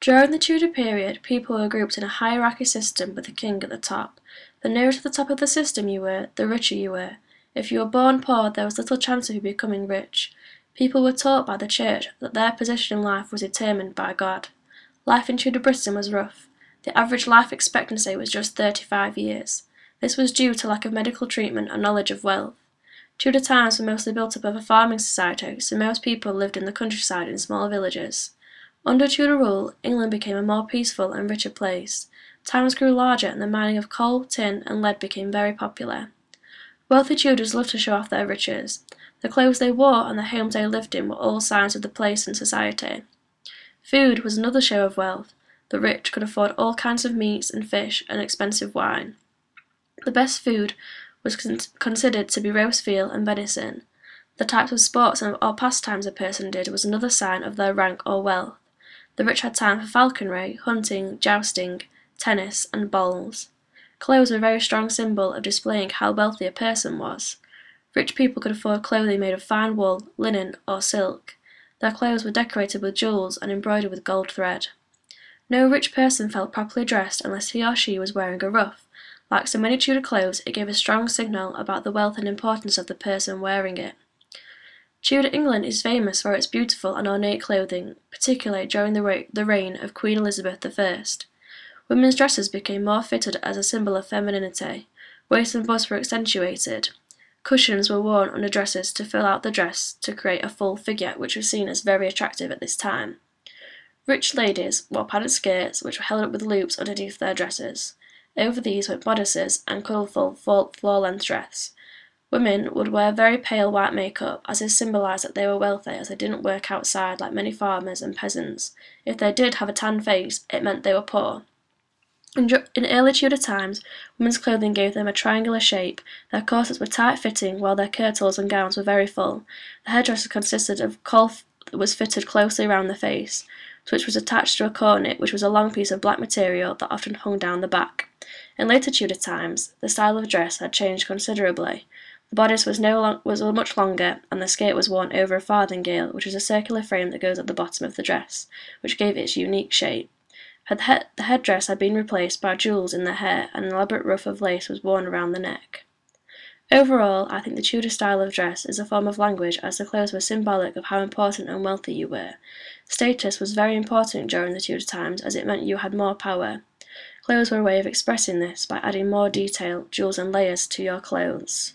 During the Tudor period, people were grouped in a hierarchy system with the king at the top. The nearer to the top of the system you were, the richer you were. If you were born poor, there was little chance of you becoming rich. People were taught by the church that their position in life was determined by God. Life in Tudor Britain was rough. The average life expectancy was just 35 years. This was due to lack of medical treatment and knowledge of wealth. Tudor times were mostly built up of a farming society, so most people lived in the countryside in small villages. Under Tudor rule, England became a more peaceful and richer place. Towns grew larger and the mining of coal, tin and lead became very popular. Wealthy Tudors loved to show off their riches. The clothes they wore and the homes they lived in were all signs of the place in society. Food was another show of wealth. The rich could afford all kinds of meats and fish and expensive wine. The best food was considered to be roast veal and venison. The types of sports or pastimes a person did was another sign of their rank or wealth. The rich had time for falconry, hunting, jousting, tennis, and bowls. Clothes were a very strong symbol of displaying how wealthy a person was. Rich people could afford clothing made of fine wool, linen, or silk. Their clothes were decorated with jewels and embroidered with gold thread. No rich person felt properly dressed unless he or she was wearing a ruff. Like so many Tudor clothes, it gave a strong signal about the wealth and importance of the person wearing it. Tudor England is famous for its beautiful and ornate clothing, particularly during the reign of Queen Elizabeth I. Women's dresses became more fitted as a symbol of femininity. Waist and bust were accentuated. Cushions were worn under dresses to fill out the dress to create a full figure, which was seen as very attractive at this time. Rich ladies wore padded skirts, which were held up with loops underneath their dresses. Over these went bodices and colourful floor-length dress. Women would wear very pale white makeup, as this symbolised that they were wealthy, as they didn't work outside like many farmers and peasants. If they did have a tan face, it meant they were poor. In early Tudor times, women's clothing gave them a triangular shape. Their corsets were tight-fitting, while their kirtles and gowns were very full. The headdress consisted of caul that was fitted closely around the face, to which was attached to a cornet, which was a long piece of black material that often hung down the back. In later Tudor times, the style of dress had changed considerably. The bodice was much longer, and the skirt was worn over a farthingale, which is a circular frame that goes at the bottom of the dress, which gave it its unique shape. The headdress had been replaced by jewels in the hair, and an elaborate ruff of lace was worn around the neck. Overall, I think the Tudor style of dress is a form of language, as the clothes were symbolic of how important and wealthy you were. Status was very important during the Tudor times, as it meant you had more power. Clothes were a way of expressing this by adding more detail, jewels and layers to your clothes.